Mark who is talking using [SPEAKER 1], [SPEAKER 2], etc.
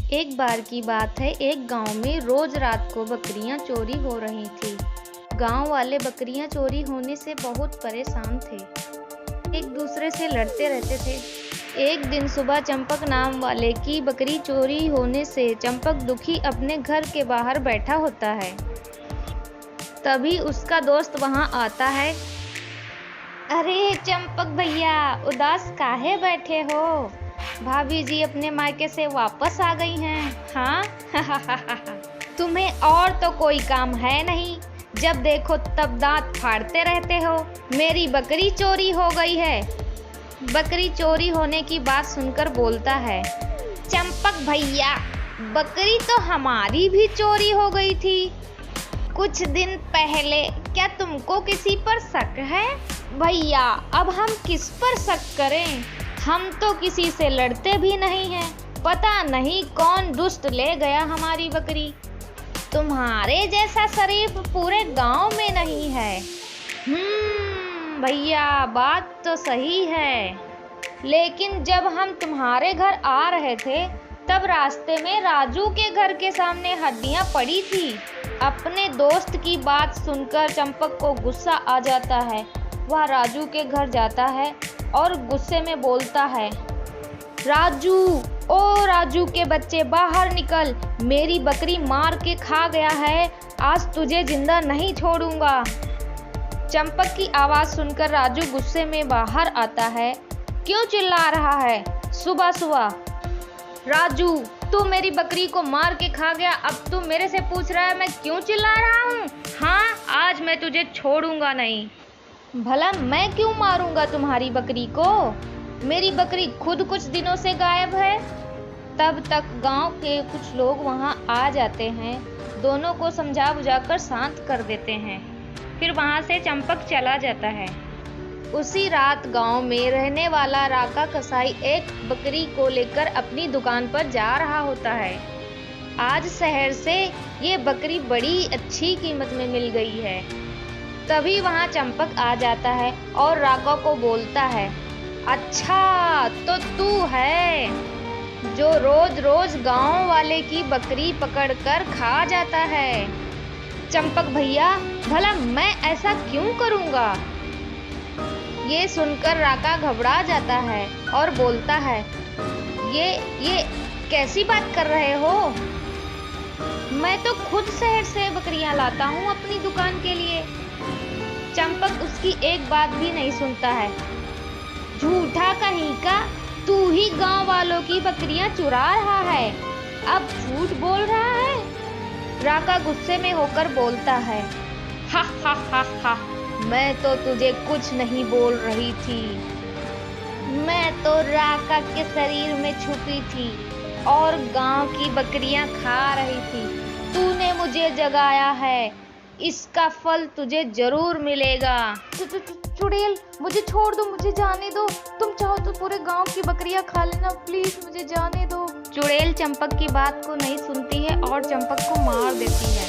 [SPEAKER 1] एक बार की बात है, एक गांव में रोज रात को बकरियां चोरी हो रही थी। गांव वाले बकरियां चोरी होने से बहुत परेशान थे, एक दूसरे से लड़ते रहते थे। एक दिन सुबह चंपक नाम वाले की बकरी चोरी होने से चंपक दुखी अपने घर के बाहर बैठा होता है। तभी उसका दोस्त वहां आता है। अरे चंपक भैया, उदास काहे बैठे हो? भाभी जी अपने मायके से वापस आ गई हैं। हाँ तुम्हें और तो कोई काम है नहीं, जब देखो तब दांत फाड़ते रहते हो। मेरी बकरी चोरी हो गई है। बकरी चोरी होने की बात सुनकर बोलता है, चंपक भैया, बकरी तो हमारी भी चोरी हो गई थी कुछ दिन पहले। क्या तुमको किसी पर शक है? भैया, अब हम किस पर शक करें? हम तो किसी से लड़ते भी नहीं हैं। पता नहीं कौन दुष्ट ले गया हमारी बकरी। तुम्हारे जैसा शरीफ पूरे गांव में नहीं है। भैया, बात तो सही है, लेकिन जब हम तुम्हारे घर आ रहे थे तब रास्ते में राजू के घर के सामने हड्डियां पड़ी थी। अपने दोस्त की बात सुनकर चंपक को गुस्सा आ जाता है। वह राजू के घर जाता है और गुस्से में बोलता है, राजू, ओ राजू के बच्चे, बाहर निकल, मेरी बकरी मार के खा गया है, आज तुझे जिंदा नहीं छोड़ूंगा। चंपक की आवाज़ सुनकर राजू गुस्से में बाहर आता है। क्यों चिल्ला रहा है सुबह सुबह? राजू, तू मेरी बकरी को मार के खा गया, अब तू मेरे से पूछ रहा है मैं क्यों चिल्ला रहा हूँ? हाँ, आज मैं तुझे छोड़ूंगा नहीं। भला मैं क्यों मारूंगा तुम्हारी बकरी को? मेरी बकरी खुद कुछ दिनों से गायब है। तब तक गांव के कुछ लोग वहां आ जाते हैं, दोनों को समझा बुझाकर शांत कर देते हैं। फिर वहां से चंपक चला जाता है। उसी रात गांव में रहने वाला राका कसाई एक बकरी को लेकर अपनी दुकान पर जा रहा होता है। आज शहर से ये बकरी बड़ी अच्छी कीमत में मिल गई है। तभी वहां चंपक आ जाता है और राका को बोलता है, अच्छा तो तू है जो रोज रोज गांव वाले की बकरी पकड़कर खा जाता है। चंपक भैया, भला मैं ऐसा क्यों करूंगा? ये सुनकर राका घबरा जाता है और बोलता है, ये कैसी बात कर रहे हो? मैं तो खुद शहर से बकरियां लाता हूँ अपनी दुकान के लिए। चंपक उसकी एक बात भी नहीं सुनता है। झूठा कहीं का, तू ही गांव वालों की बकरियां चुरा रहा है, अब झूठ बोल रहा है। राका गुस्से में होकर बोलता है, हा हा हा हा, मैं तो तुझे कुछ नहीं बोल रही थी। मैं तो राका के शरीर में छुपी थी और गांव की बकरियां खा रही थी। तूने मुझे जगाया है, इसका फल तुझे जरूर मिलेगा। चुड़ैल, मुझे छोड़ दो, मुझे जाने दो। तुम चाहो तो पूरे गांव की बकरियां खा लेना, प्लीज मुझे जाने दो। चुड़ैल चंपक की बात को नहीं सुनती है और चंपक को मार देती है।